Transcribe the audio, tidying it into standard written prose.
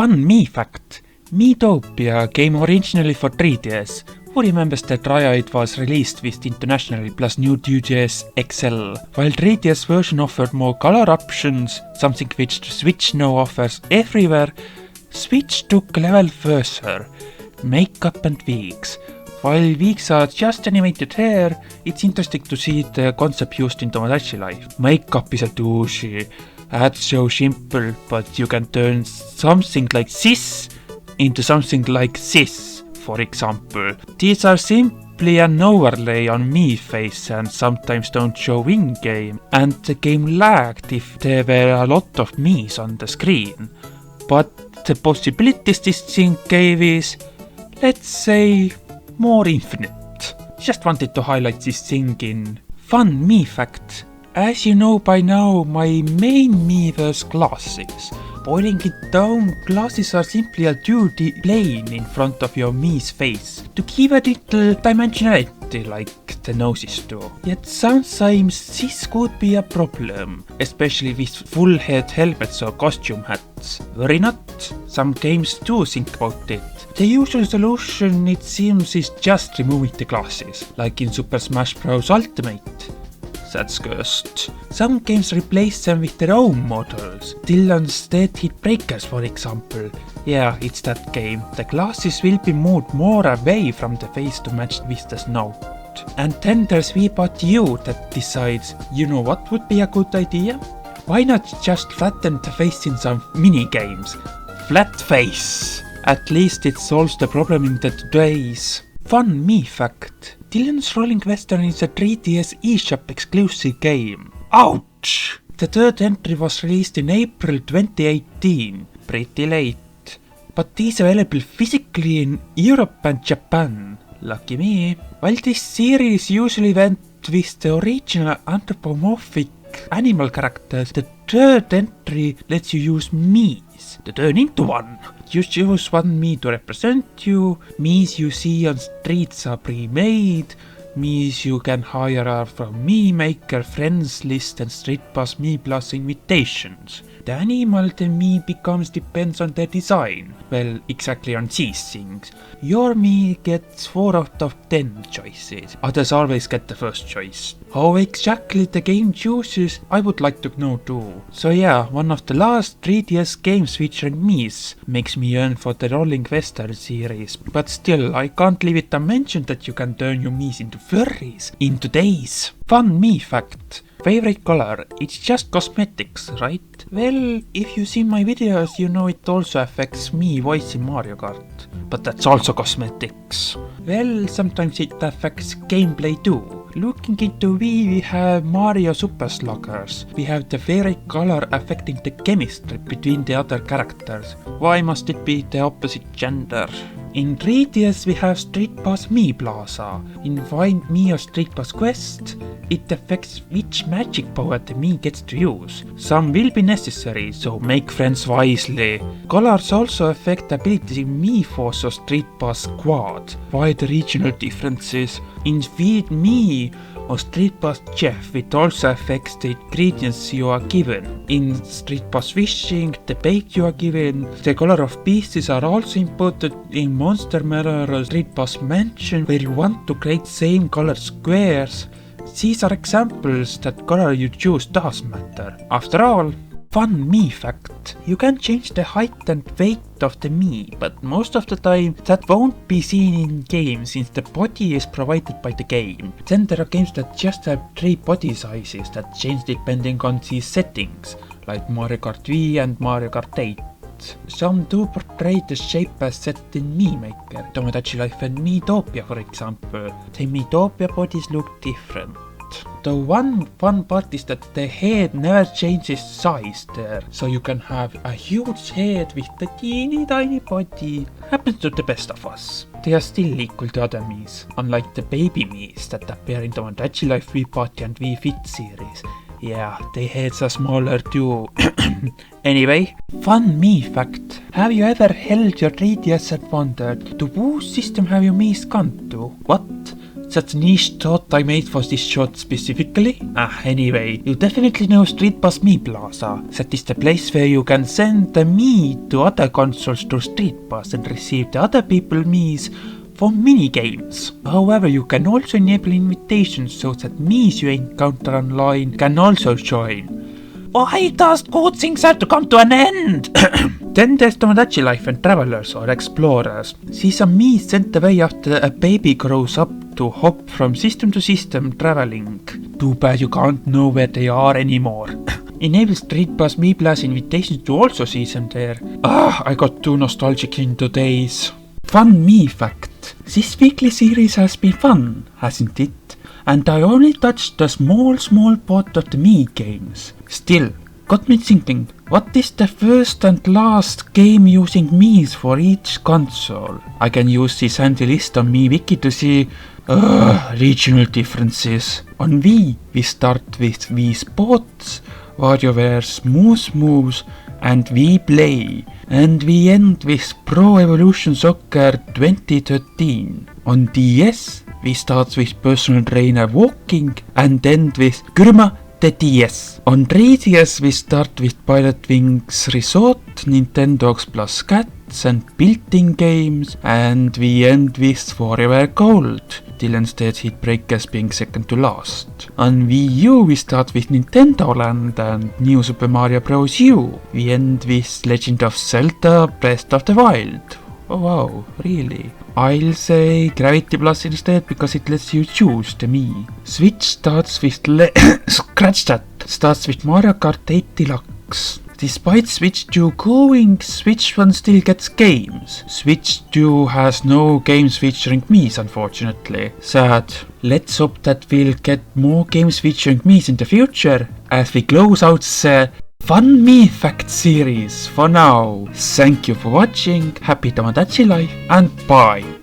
Fun Mii Fact. Miitopia came originally for 3DS. Who remembers that it was released with internationally plus new 2DS XL? While 3DS version offered more color options, something which the Switch now offers everywhere, Switch took a level further. Makeup and wigs. While wigs are just animated hair, it's interesting to see the concept used in Tomodachi life. Makeup is a douchey. That's so simple, but you can turn something like this into something like this, for example. These are simply an overlay on Mii face and sometimes don't show in-game, and the game lagged if there were a lot of Miis on the screen. But the possibilities this thing gave is, let's say, more infinite. Just wanted to highlight this thing in Fun Mii Fact. As you know by now, my main Mii was glasses. Boiling it down, glasses are simply a 2D plane in front of your Mii's face to give a little dimensionality like the noses do. Yet sometimes this could be a problem, especially with full head helmets or costume hats. Worry not, some games do think about it. The usual solution, it seems, is just removing the glasses, like in Super Smash Bros. Ultimate. That's cursed. Some games replace them with their own models. Dillon's Dead Hit Breakers, for example. Yeah, it's that game. The glasses will be moved more away from the face to match with the snout. And then there's you that decides, you know what would be a good idea? Why not just flatten the face in some mini-games? Flat face! At least it solves the problem in the today's Fun Mii Fact. Dillon's Rolling Western is a 3DS eShop exclusive game. Ouch! The third entry was released in April 2018. Pretty late. But is available physically in Europe and Japan. Lucky me. While this series usually went with the original anthropomorphic animal characters, the third entry lets you use Miis to turn into one. You choose one Mii to represent you. Miis you see on streets are pre-made. Miis you can hire are from Mii Maker, Friends List and StreetPass Mii Plus invitations. The animal the Mii becomes depends on their design. Well, exactly on these things. Your Mii gets 4 out of 10 choices. Others always get the first choice. How exactly the game chooses, I would like to know too. So yeah, one of the last 3DS games featuring Miis makes me yearn for the Rolling Western series. But still, I can't leave it unmentioned that you can turn your Miis into furries in today's Fun Mii Fact. Favorite color? It's just cosmetics, right? Well, if you see my videos, you know it also affects Mii voice in Mario Kart. But that's also cosmetics. Well, sometimes it affects gameplay too. Looking into Wii, we have Mario Super Sluggers. We have the favorite color affecting the chemistry between the other characters. Why must it be the opposite gender? In 3DS we have StreetPass Mii Plaza. In Find Mii or StreetPass Quest, it affects which magic power the Mii gets to use. Some will be necessary, so make friends wisely. Colors also affect abilities in Mii Force or StreetPass Quad. Why the regional differences? In Feed Mii or StreetPass Chef, it also affects the ingredients you are given. In StreetPass Fishing, the bait you are given. The color of pieces are also important in Monster Mirror or StreetPass Mansion, where you want to create same color squares. These are examples that color you choose does matter. After all, Fun Mii Fact. You can change the height and weight of the Mii, but most of the time that won't be seen in game since the body is provided by the game. Then there are games that just have 3 body sizes that change depending on these settings, like Mario Kart Wii and Mario Kart 8. Some do portray the shape as set in Mii Maker, Tomodachi Life and Miitopia for example. The Miitopia bodies look different. The one fun part is that the head never changes size there, so you can have a huge head with a teeny tiny body. Happens to the best of us. They are still equal to other Miis, unlike the baby Miis that appear in Tomodachi Life Wii Party and Wii Fit series. Yeah, their heads are smaller too. Anyway, Fun Mii Fact. Have you ever held your 3DS and wondered, to whose system have your Miis gone to? What? that niche thought I made for this shot specifically? Anyway, you definitely know StreetPass Mii Plaza. That is the place where you can send the Mii to other consoles through StreetPass and receive the other people's Miis for mini-games. However, you can also enable invitations so that Miis you encounter online can also join. Why does good things have to come to an end? Then there's Tomodachi Life and Travelers or Explorers. These are Miis sent away after a baby grows up to hop from system to system traveling. Too bad you can't know where they are anymore. Enable StreetPass Mii Plaza invitations to also see them there. I got too nostalgic in today's. Fun Mii Fact. This weekly series has been fun, hasn't it? And I only touched the small part of the Mii games. Still, got me thinking, what is the first and last game using Miis for each console? I can use this handy list on Mii Wiki to see regional differences. On Wii, we start with Wii Sports, WarioWare Smooth Moves, and Wii Play, and we end with Pro Evolution Soccer 2013. On DS, we start with Personal Trainer Walking and end with Kurma the DS. On 3DS, we start with Pilot Wings Resort, Nintendo Plus Cats and built-in games, and we end with WarioWare Gold, Dillon's Dead Hit Breakers being second to last. On Wii U, we start with Nintendo Land and New Super Mario Bros. U. We end with Legend of Zelda Breath of the Wild. Oh wow, really? I'll say Gravity Plus instead because it lets you choose the Mii. Switch starts with scratch that. Starts with Mario Kart 8 Deluxe. Despite Switch 2 going, Switch 1 still gets games. Switch 2 has no games featuring Miis, unfortunately. Sad. Let's hope that we'll get more games featuring Miis in the future as we close out the Fun Mii Fact series. For now, thank you for watching, happy Tomodachi life, and bye!